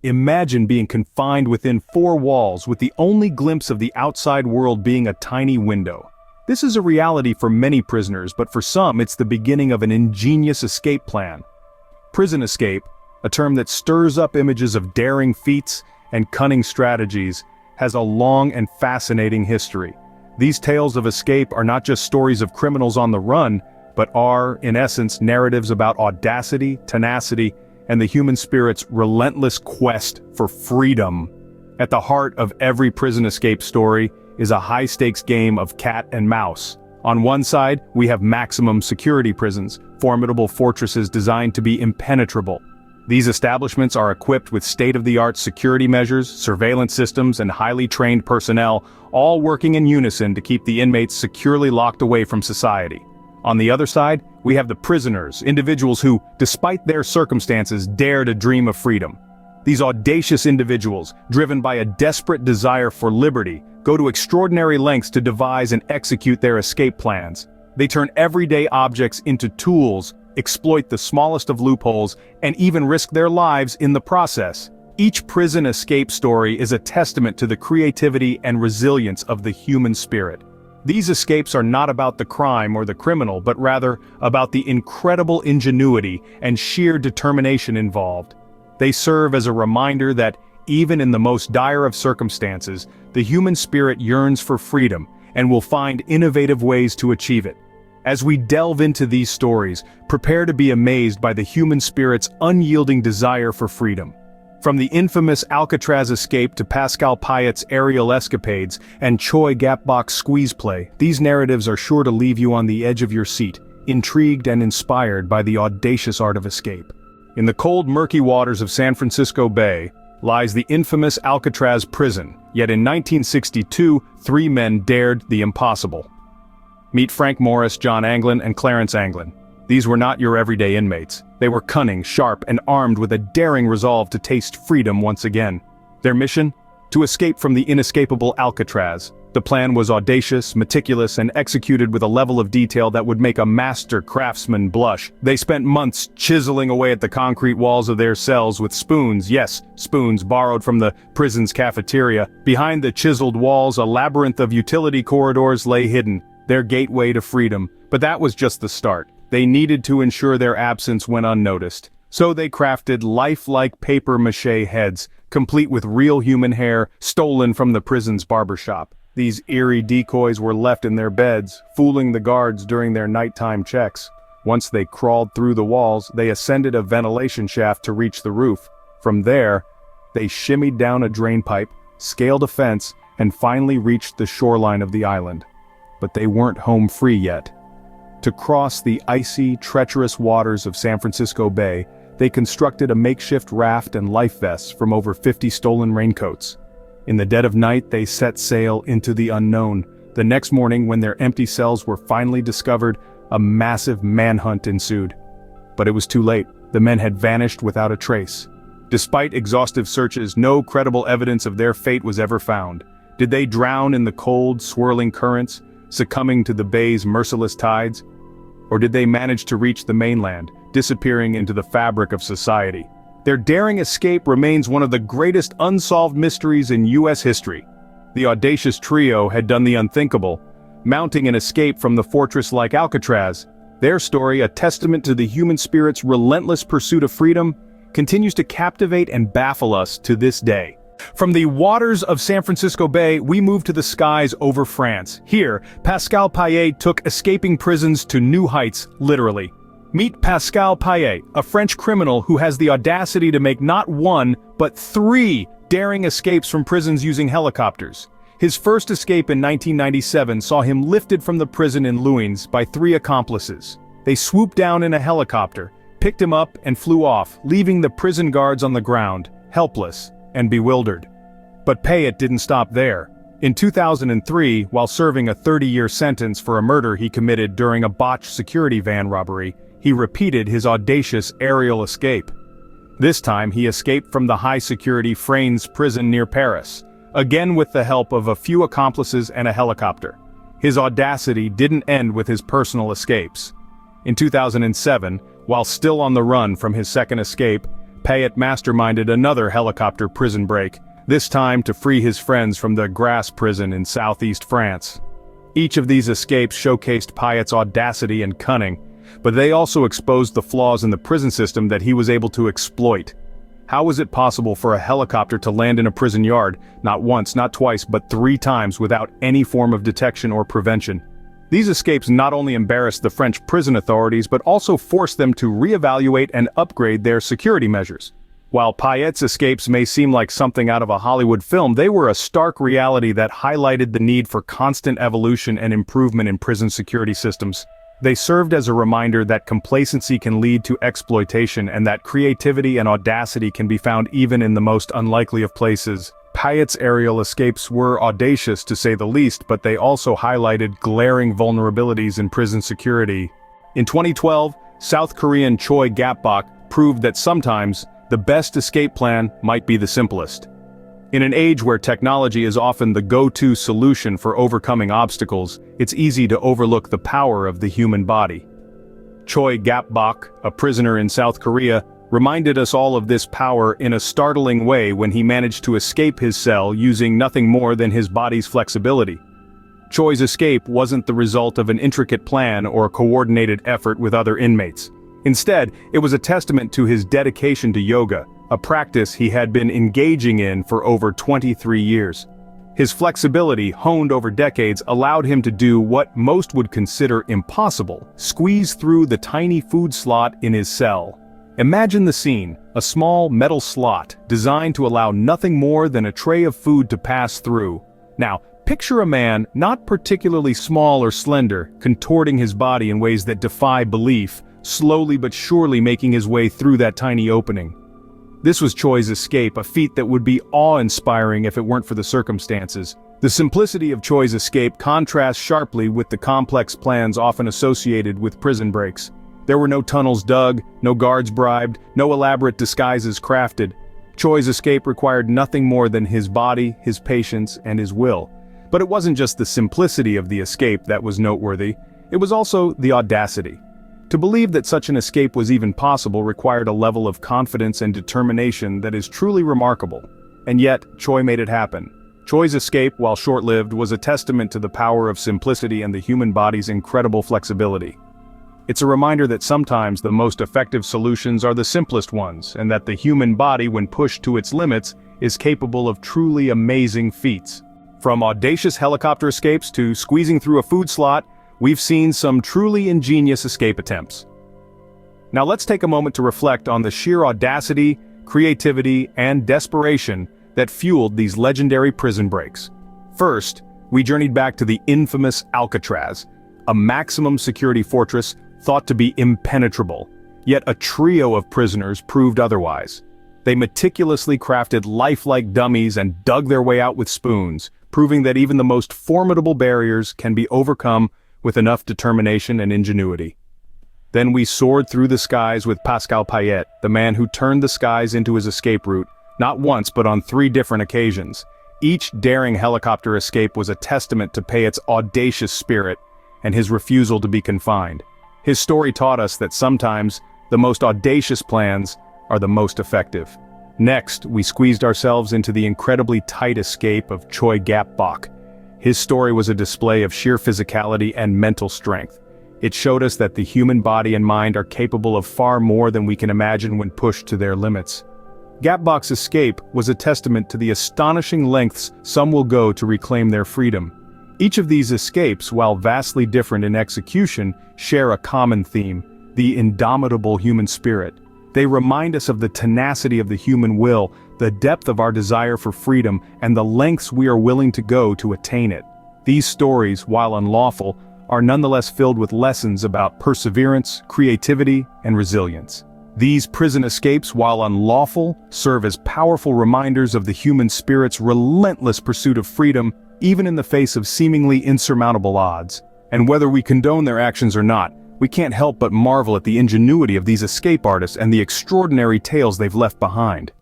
Imagine being confined within four walls with the only glimpse of the outside world being a tiny window. This is a reality for many prisoners, but for some it's the beginning of an ingenious escape plan. Prison escape, a term that stirs up images of daring feats and cunning strategies, has a long and fascinating history. These tales of escape are not just stories of criminals on the run, but are, in essence, narratives about audacity, tenacity, and the human spirit's relentless quest for freedom. At the heart of every prison escape story is a high-stakes game of cat and mouse. On one side, we have maximum security prisons, formidable fortresses designed to be impenetrable. These establishments are equipped with state-of-the-art security measures, surveillance systems, and highly trained personnel, all working in unison to keep the inmates securely locked away from society. On the other side, we have the prisoners, individuals who, despite their circumstances, dare to dream of freedom. These audacious individuals, driven by a desperate desire for liberty, go to extraordinary lengths to devise and execute their escape plans. They turn everyday objects into tools, exploit the smallest of loopholes, and even risk their lives in the process. Each prison escape story is a testament to the creativity and resilience of the human spirit. These escapes are not about the crime or the criminal, but rather about the incredible ingenuity and sheer determination involved. They serve as a reminder that, even in the most dire of circumstances, the human spirit yearns for freedom and will find innovative ways to achieve it. As we delve into these stories, prepare to be amazed by the human spirit's unyielding desire for freedom. From the infamous Alcatraz escape to Pascal Payet's aerial escapades and Choi Gap-bok's squeeze play, these narratives are sure to leave you on the edge of your seat, intrigued and inspired by the audacious art of escape. In the cold, murky waters of San Francisco Bay lies the infamous Alcatraz prison, yet in 1962, 3 men dared the impossible. Meet Frank Morris, John Anglin, and Clarence Anglin. These were not your everyday inmates. They were cunning, sharp, and armed with a daring resolve to taste freedom once again. Their mission? To escape from the inescapable Alcatraz. The plan was audacious, meticulous, and executed with a level of detail that would make a master craftsman blush. They spent months chiseling away at the concrete walls of their cells with spoons, yes, spoons borrowed from the prison's cafeteria. Behind the chiseled walls, a labyrinth of utility corridors lay hidden, their gateway to freedom. But that was just the start. They needed to ensure their absence went unnoticed. So they crafted lifelike papier-mâché heads, complete with real human hair, stolen from the prison's barbershop. These eerie decoys were left in their beds, fooling the guards during their nighttime checks. Once they crawled through the walls, they ascended a ventilation shaft to reach the roof. From there, they shimmied down a drain pipe, scaled a fence, and finally reached the shoreline of the island. But they weren't home free yet. To cross the icy, treacherous waters of San Francisco Bay, they constructed a makeshift raft and life vests from over 50 stolen raincoats. In the dead of night, they set sail into the unknown. The next morning, when their empty cells were finally discovered, a massive manhunt ensued. But it was too late. The men had vanished without a trace. Despite exhaustive searches, no credible evidence of their fate was ever found. Did they drown in the cold, swirling currents, succumbing to the bay's merciless tides? Or did they manage to reach the mainland, disappearing into the fabric of society? Their daring escape remains one of the greatest unsolved mysteries in U.S. history. The audacious trio had done the unthinkable, mounting an escape from the fortress like Alcatraz. Their story, a testament to the human spirit's relentless pursuit of freedom, continues to captivate and baffle us to this day. From the waters of San Francisco Bay, we move to the skies over France. Here, Pascal Payet took escaping prisons to new heights, literally. Meet Pascal Payet, a French criminal who has the audacity to make not one, but 3 daring escapes from prisons using helicopters. His first escape in 1997 saw him lifted from the prison in Luynes by 3 accomplices. They swooped down in a helicopter, picked him up, and flew off, leaving the prison guards on the ground, helpless and bewildered. But Payet didn't stop there. In 2003, while serving a 30-year sentence for a murder he committed during a botched security van robbery, he repeated his audacious aerial escape. This time he escaped from the high-security Fraynes prison near Paris, again with the help of a few accomplices and a helicopter. His audacity didn't end with his personal escapes. In 2007, while still on the run from his second escape, Payet masterminded another helicopter prison break, this time to free his friends from the Grasse prison in southeast France. Each of these escapes showcased Payet's audacity and cunning, but they also exposed the flaws in the prison system that he was able to exploit. How was it possible for a helicopter to land in a prison yard, not once, not twice, but 3 times without any form of detection or prevention? These escapes not only embarrassed the French prison authorities but also forced them to reevaluate and upgrade their security measures. While Payet's escapes may seem like something out of a Hollywood film, they were a stark reality that highlighted the need for constant evolution and improvement in prison security systems. They served as a reminder that complacency can lead to exploitation and that creativity and audacity can be found even in the most unlikely of places. Payet's aerial escapes were audacious to say the least, but they also highlighted glaring vulnerabilities in prison security. In 2012, South Korean Choi Gap-bok proved that sometimes the best escape plan might be the simplest. In an age where technology is often the go-to solution for overcoming obstacles, it's easy to overlook the power of the human body. Choi Gap-bok, a prisoner in South Korea, reminded us all of this power in a startling way when he managed to escape his cell using nothing more than his body's flexibility. Choi's escape wasn't the result of an intricate plan or coordinated effort with other inmates. Instead, it was a testament to his dedication to yoga, a practice he had been engaging in for over 23 years. His flexibility, honed over decades, allowed him to do what most would consider impossible: squeeze through the tiny food slot in his cell. Imagine the scene: a small metal slot designed to allow nothing more than a tray of food to pass through. Now, picture a man, not particularly small or slender, contorting his body in ways that defy belief, slowly but surely making his way through that tiny opening. This was Choi's escape, a feat that would be awe-inspiring if it weren't for the circumstances. The simplicity of Choi's escape contrasts sharply with the complex plans often associated with prison breaks. There were no tunnels dug, no guards bribed, no elaborate disguises crafted. Choi's escape required nothing more than his body, his patience, and his will. But it wasn't just the simplicity of the escape that was noteworthy, it was also the audacity. To believe that such an escape was even possible required a level of confidence and determination that is truly remarkable. And yet, Choi made it happen. Choi's escape, while short-lived, was a testament to the power of simplicity and the human body's incredible flexibility. It's a reminder that sometimes the most effective solutions are the simplest ones, and that the human body, when pushed to its limits, is capable of truly amazing feats. From audacious helicopter escapes to squeezing through a food slot, we've seen some truly ingenious escape attempts. Now let's take a moment to reflect on the sheer audacity, creativity, and desperation that fueled these legendary prison breaks. First, we journeyed back to the infamous Alcatraz, a maximum security fortress thought to be impenetrable. Yet a trio of prisoners proved otherwise. They meticulously crafted lifelike dummies and dug their way out with spoons, proving that even the most formidable barriers can be overcome with enough determination and ingenuity. Then we soared through the skies with Pascal Payet, the man who turned the skies into his escape route, not once but on 3 different occasions. Each daring helicopter escape was a testament to Payet's audacious spirit and his refusal to be confined. His story taught us that sometimes the most audacious plans are the most effective. Next, we squeezed ourselves into the incredibly tight escape of Choi Gap-bok. His story was a display of sheer physicality and mental strength. It showed us that the human body and mind are capable of far more than we can imagine when pushed to their limits. Gap-bok's escape was a testament to the astonishing lengths some will go to reclaim their freedom. Each of these escapes, while vastly different in execution, share a common theme: the indomitable human spirit. They remind us of the tenacity of the human will, the depth of our desire for freedom, and the lengths we are willing to go to attain it. These stories, while unlawful, are nonetheless filled with lessons about perseverance, creativity, and resilience. These prison escapes, while unlawful, serve as powerful reminders of the human spirit's relentless pursuit of freedom, even in the face of seemingly insurmountable odds. And whether we condone their actions or not, we can't help but marvel at the ingenuity of these escape artists and the extraordinary tales they've left behind.